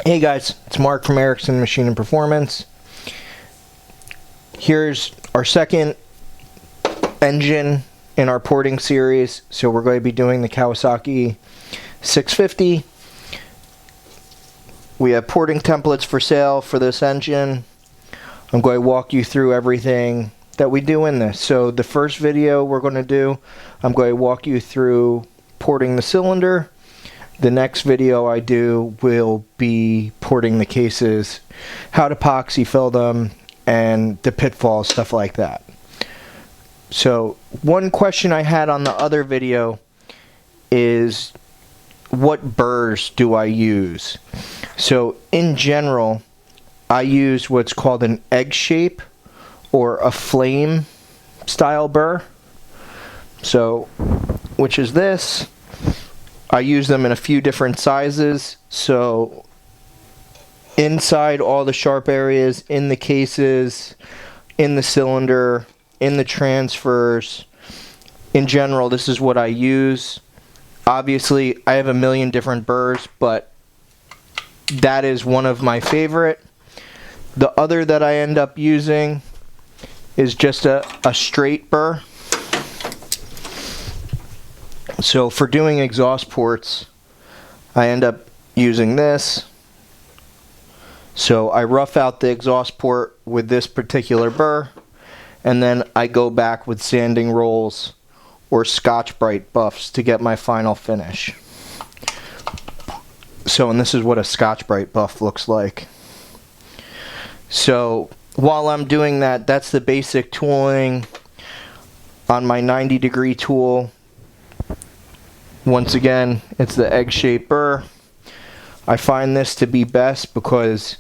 Hey guys, it's Mark from Erickson Machine and Performance. Here's our second engine in our porting series. So we're going to be doing the Kawasaki 650. We have porting templates for sale for this engine. I'm going to walk you through everything that we do in this. So the first video we're going to do, I'm going to walk you through porting the cylinder. The next video I do will be porting the cases, how to epoxy fill them, and the pitfalls, stuff like that. So one question I had on the other video is, what burrs do I use? So in general, I use what's called an egg shape or a flame style burr. So, which is this. I use them in a few different sizes, so inside all the sharp areas, in the cases, in the cylinder, in the transfers. In general, this is what I use. Obviously, I have a million different burrs, but that is one of my favorite. The other that I end up using is just a straight burr. So for doing exhaust ports, I end up using this. So I rough out the exhaust port with this particular burr, and then I go back with sanding rolls or Scotch-Brite buffs to get my final finish. So, and this is what a Scotch-Brite buff looks like. So while I'm doing that, that's the basic tooling on my 90-degree tool. Once again, it's the egg-shaped burr. I find this to be best because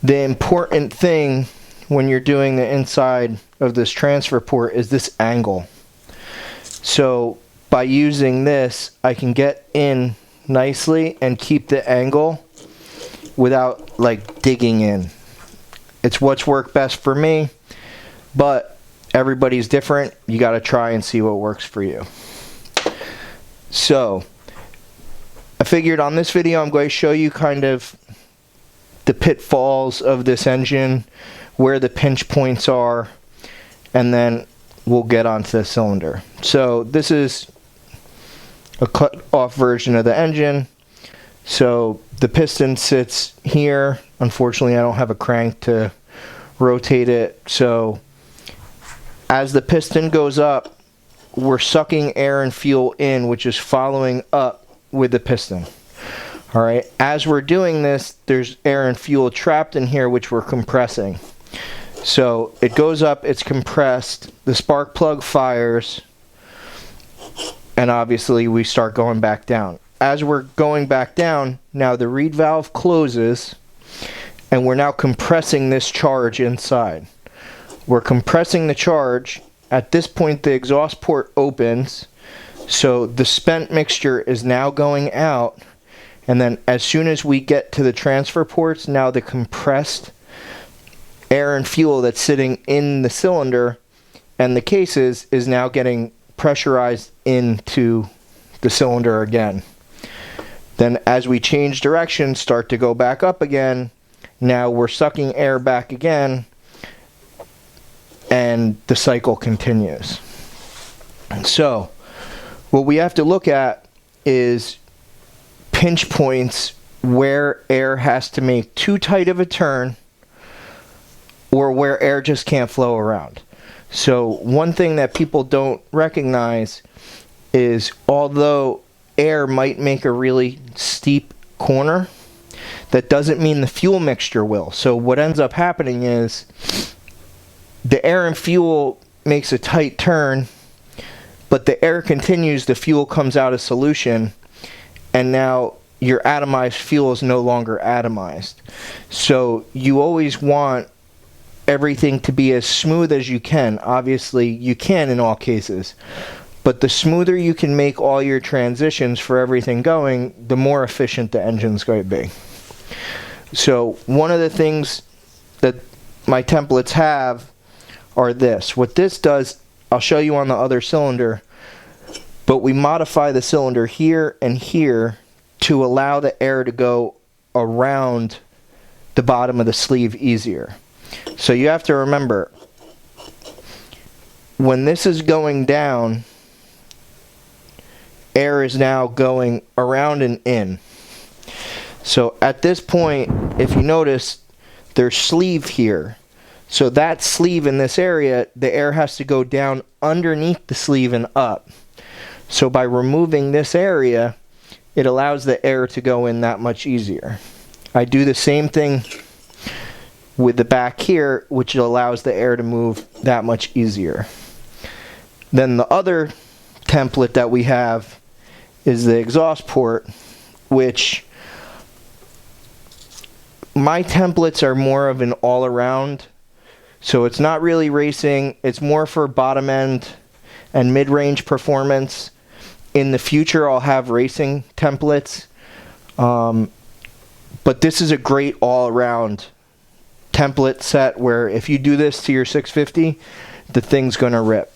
the important thing when you're doing the inside of this transfer port is this angle. So by using this, I can get in nicely and keep the angle without like digging in. It's what's worked best for me, but everybody's different. You got to try and see what works for you. So I figured on this video I'm going to show you kind of the pitfalls of this engine, where the pinch points are, and then we'll get onto the cylinder. So this is a cut off version of the engine. So the piston sits here. Unfortunately, I don't have a crank to rotate it. So as the piston goes up, we're sucking air and fuel in, which is following up with the piston. Alright, as we're doing this, there's air and fuel trapped in here, which we're compressing. So it goes up, it's compressed, the spark plug fires, and obviously we start going back down. As we're going back down, now the reed valve closes, and we're now compressing this charge inside. We're compressing the charge. At this point, the exhaust port opens, so the spent mixture is now going out, and then as soon as we get to the transfer ports, now the compressed air and fuel that's sitting in the cylinder and the cases is now getting pressurized into the cylinder again. Then as we change direction, start to go back up again, now we're sucking air back again, and the cycle continues. So what we have to look at is pinch points where air has to make too tight of a turn or where air just can't flow around. So one thing that people don't recognize is, although air might make a really steep corner, that doesn't mean the fuel mixture will. So what ends up happening is the air and fuel makes a tight turn, but the air continues, the fuel comes out of solution, and now your atomized fuel is no longer atomized. So you always want everything to be as smooth as you can. Obviously, you can in all cases, but the smoother you can make all your transitions for everything going, the more efficient the engine's going to be. So one of the things that my templates have are this. What this does, I'll show you on the other cylinder, but we modify the cylinder here and here to allow the air to go around around the bottom of the sleeve easier. So you have to remember, when this is going down, air is now going around and in. So at this point, if you notice, there's sleeve here. So that sleeve in this area, the air has to go down underneath the sleeve and up. So by removing this area, it allows the air to go in that much easier. I do the same thing with the back here, which allows the air to move that much easier. Then the other template that we have is the exhaust port, which my templates are more of an all-around. So it's not really racing, it's more for bottom end and mid-range performance. In the future I'll have racing templates, but this is a great all-around template set where if you do this to your 650, the thing's gonna rip.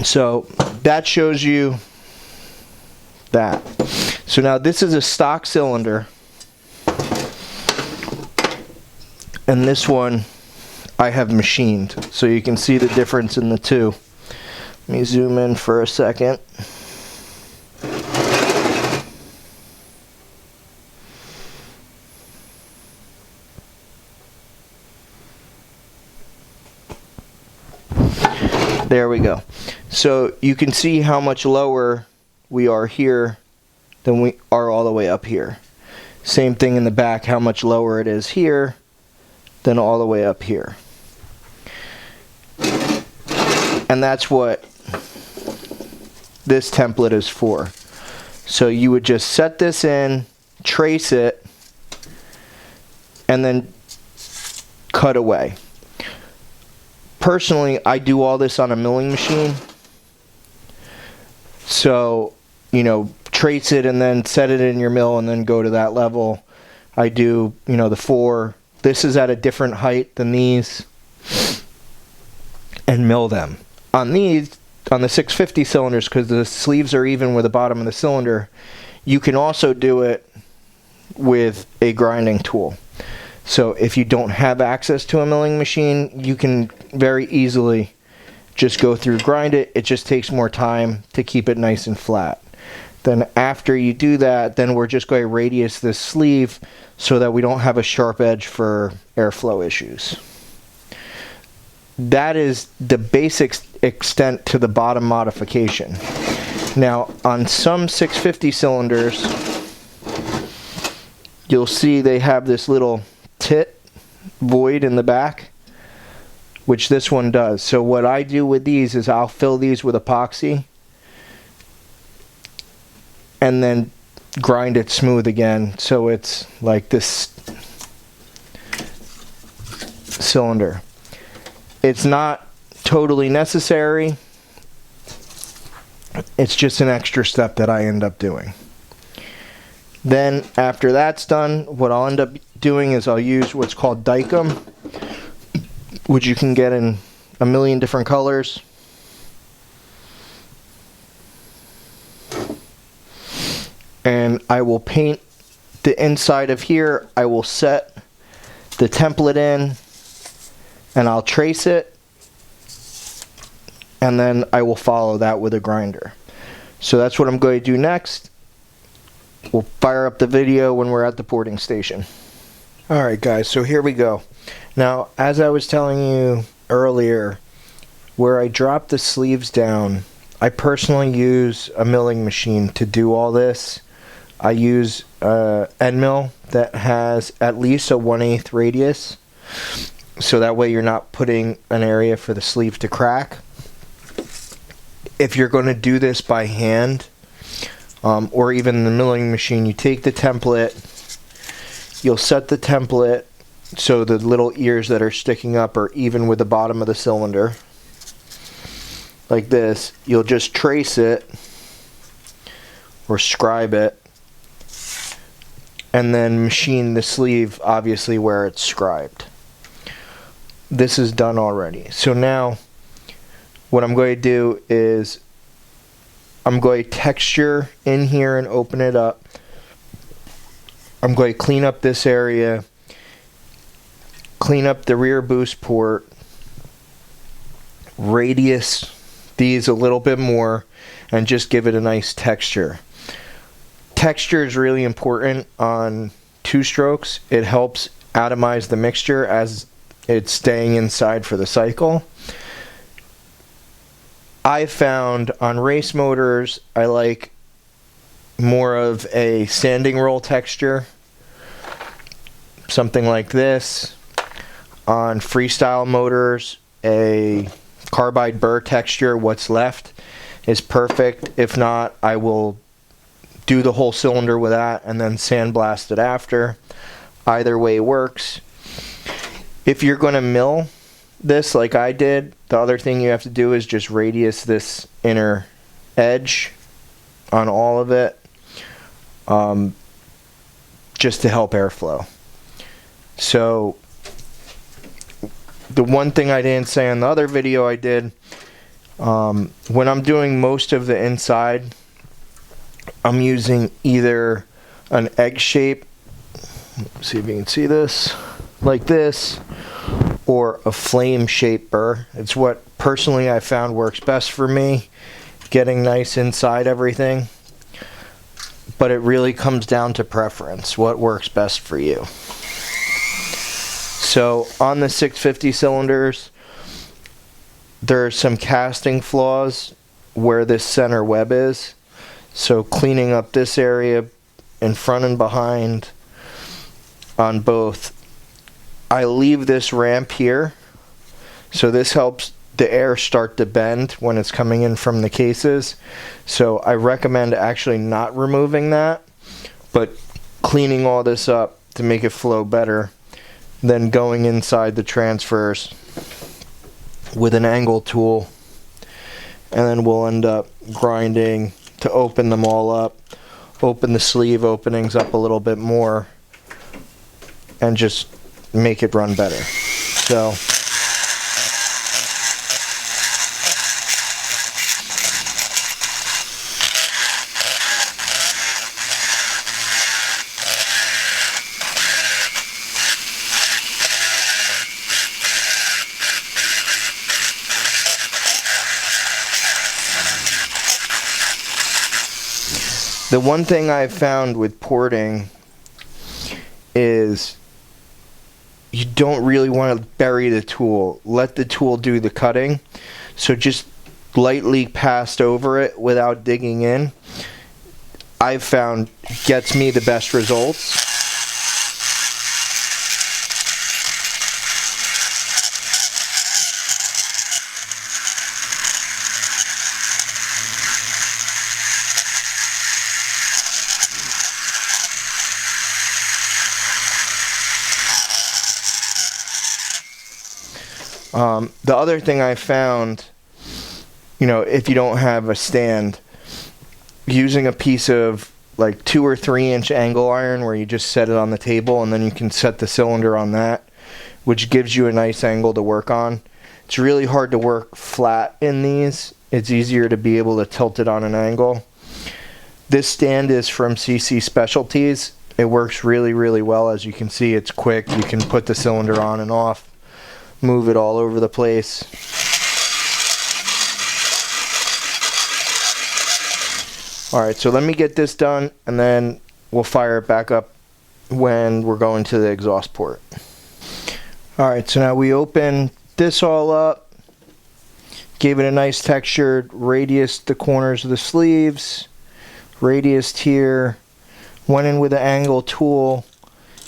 So that shows you that. So now this is a stock cylinder, and this one I have machined, so you can see the difference in the two. Let me zoom in for a second. There we go. So you can see how much lower we are here than we are all the way up here. Same thing in the back, how much lower it is here than all the way up here. And that's what this template is for. So you would just set this in, trace it, and then cut away. Personally, I do all this on a milling machine. So, you know, trace it and then set it in your mill and then go to that level. I do, you know, the 4. This is at a different height than these, and mill them. On these, on the 650 cylinders, because the sleeves are even with the bottom of the cylinder, you can also do it with a grinding tool. So if you don't have access to a milling machine, you can very easily just go through, grind it. It just takes more time to keep it nice and flat. Then after you do that, then we're just going to radius this sleeve so that we don't have a sharp edge for airflow issues. That is the basic extent to the bottom modification. Now on some 650 cylinders, you'll see they have this little tit void in the back, which this one does. So what I do with these is I'll fill these with epoxy and then grind it smooth again so it's like this cylinder. It's not totally necessary, it's just an extra step that I end up doing. Then after that's done, what I'll end up doing is I'll use what's called Dykem, which you can get in a million different colors. And I will paint the inside of here. I will set the template in and I'll trace it, and then I will follow that with a grinder. So that's what I'm going to do next. We'll fire up the video when we're at the porting station. Alright guys, so here we go. Now, as I was telling you earlier, where I drop the sleeves down, I personally use a milling machine to do all this. I use an end mill that has at least a 1/8 radius, so that way you're not putting an area for the sleeve to crack. If you're going to do this by hand, or even the milling machine, you take the template, you'll set the template so the little ears that are sticking up are even with the bottom of the cylinder. Like this. You'll just trace it or scribe it and then machine the sleeve obviously where it's scribed. This is done already. So now what I'm going to do is I'm going to texture in here and open it up. I'm going to clean up this area, clean up the rear boost port, radius these a little bit more, and just give it a nice texture. Texture is really important on two-strokes. It helps atomize the mixture as it's staying inside for the cycle. I found on race motors, I like more of a sanding roll texture, something like this. On freestyle motors, a carbide burr texture, what's left is perfect. If not, I will do the whole cylinder with that and then sandblast it after. Either way works. If you're going to mill this like I did, the other thing you have to do is just radius this inner edge on all of it, just to help airflow. So the one thing I didn't say in the other video I did, when I'm doing most of the inside, I'm using either an egg shape, see if you can see this, like this, or a flame shape burr. It's what personally I found works best for me, getting nice inside everything. But it really comes down to preference, what works best for you. So on the 650 cylinders, there are some casting flaws where this center web is. So cleaning up this area in front and behind on both. I leave this ramp here, so this helps the air start to bend when it's coming in from the cases. So I recommend actually not removing that, but cleaning all this up to make it flow better, then going inside the transfers with an angle tool, and then we'll end up grinding to open them all up, open the sleeve openings up a little bit more, and just make it run better. So the one thing I've found with porting is you don't really want to bury the tool. Let the tool do the cutting. So just lightly passed over it without digging in, I've found gets me the best results. The other thing I found, if you don't have a stand, using a piece of like 2 or 3 inch angle iron where you just set it on the table and then you can set the cylinder on that, which gives you a nice angle to work on. It's really hard to work flat in these. It's easier to be able to tilt it on an angle. This stand is from CC Specialties. It works really, really well. As you can see, it's quick. You can put the cylinder on and off, move it all over the place. Alright, so let me get this done and then we'll fire it back up when we're going to the exhaust port. Alright, so now we open this all up, gave it a nice textured, radiused the corners of the sleeves, radiused here, went in with an angle tool,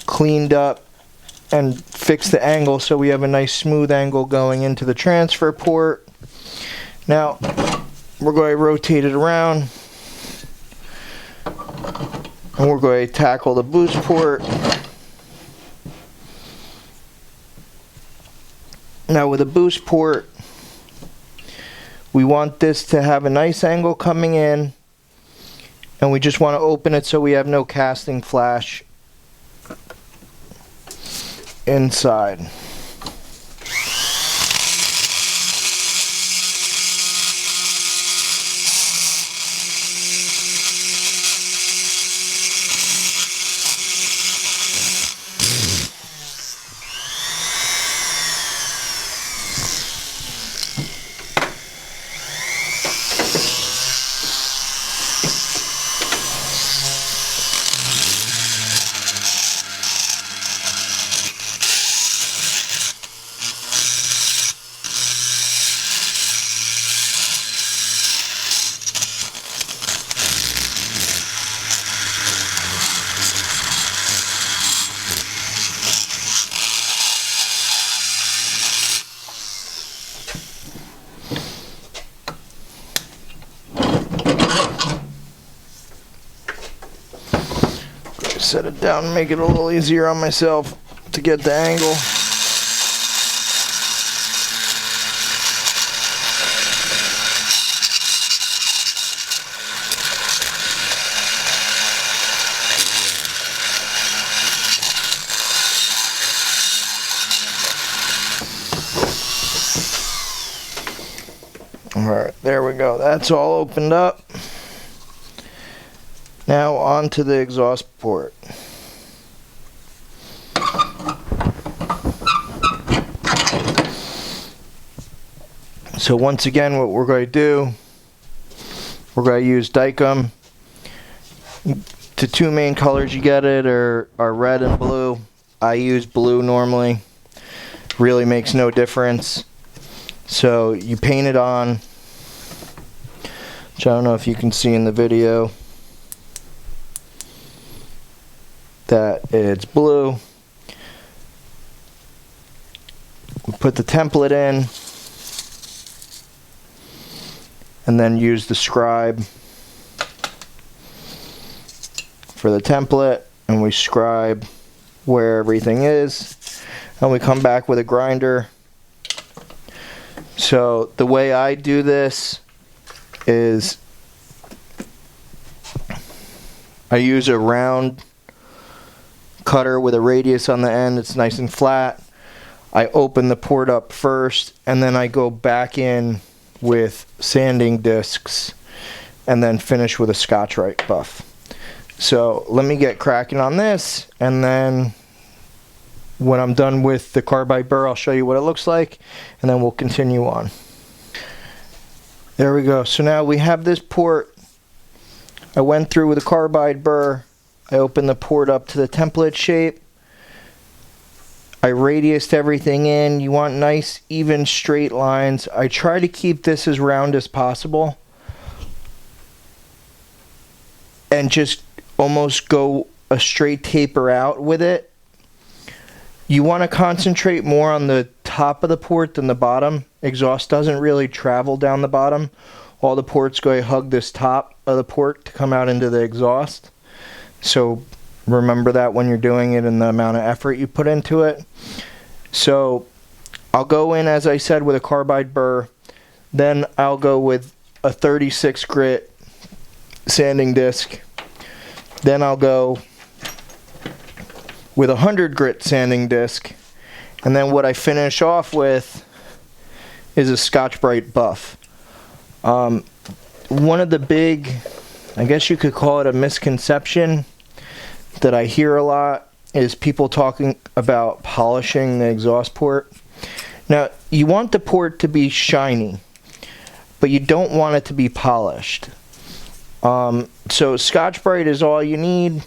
cleaned up and fix the angle so we have a nice smooth angle going into the transfer port. Now we're going to rotate it around and we're going to tackle the boost port. Now with a boost port, we want this to have a nice angle coming in, and we just want to open it so we have no casting flash inside. set it down and make it a little easier on myself to get the angle. Alright, there we go. That's all opened up. Now on to the exhaust port. So once again, what we're going to do, we're going to use Dykem. The two main colors you get it are red and blue. I use blue normally. Really makes no difference. So you paint it on, which I don't know if you can see in the video that it's blue. We put the template in and then use the scribe for the template, and we scribe where everything is, and we come back with a grinder. So the way I do this is I use a round cutter with a radius on the end. It's nice and flat. I open the port up first, and then I go back in with sanding discs and then finish with a Scotch-Brite buff. So let me get cracking on this, and then when I'm done with the carbide burr, I'll show you what it looks like, and then we'll continue on. There we go. So now we have this port. I went through with a carbide burr. I opened the port up to the template shape. I radiused everything in. You want nice, even, straight lines. I try to keep this as round as possible and just almost go a straight taper out with it. You want to concentrate more on the top of the port than the bottom. Exhaust doesn't really travel down the bottom. All the ports go to hug this top of the port to come out into the exhaust. So remember that when you're doing it and the amount of effort you put into it. So I'll go in, as I said, with a carbide burr. Then I'll go with a 36 grit sanding disc. Then I'll go with a 100 grit sanding disc, and then what I finish off with is a Scotch-Brite buff. One of the big, I guess you could call it a misconception that I hear a lot is people talking about polishing the exhaust port. Now, you want the port to be shiny, but you don't want it to be polished. So Scotch-Brite is all you need.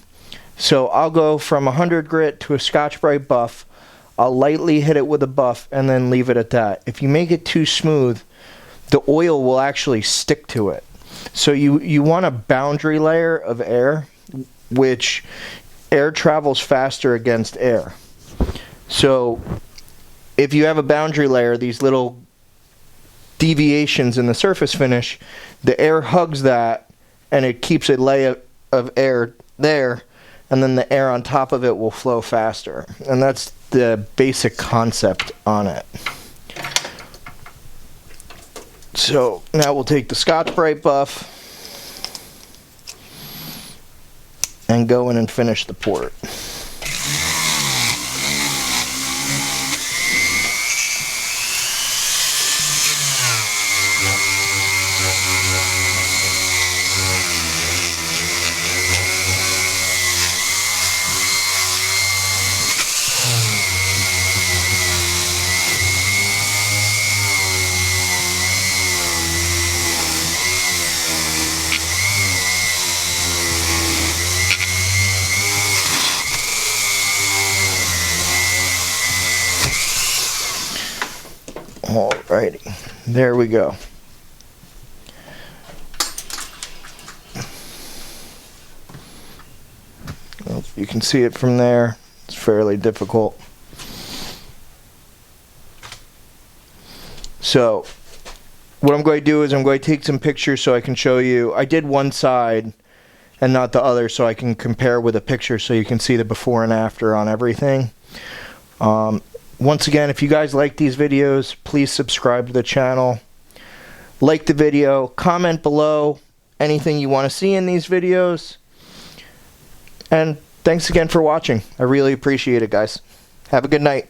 So I'll go from 100 grit to a Scotch-Brite buff. I'll lightly hit it with a buff and then leave it at that. If you make it too smooth, the oil will actually stick to it. So you want a boundary layer of air, which air travels faster against air. So if you have a boundary layer, these little deviations in the surface finish, the air hugs that and it keeps a layer of air there, and then the air on top of it will flow faster. And that's the basic concept on it. So now we'll take the Scotch-Brite buff and go in and finish the port. Alrighty, there we go. Well, you can see it from there. It's fairly difficult. So what I'm going to do is I'm going to take some pictures so I can show you. I did one side and not the other, so I can compare with a picture so you can see the before and after on everything. Once again, if you guys like these videos, please subscribe to the channel. Like the video, comment below anything you want to see in these videos. And thanks again for watching. I really appreciate it, guys. Have a good night.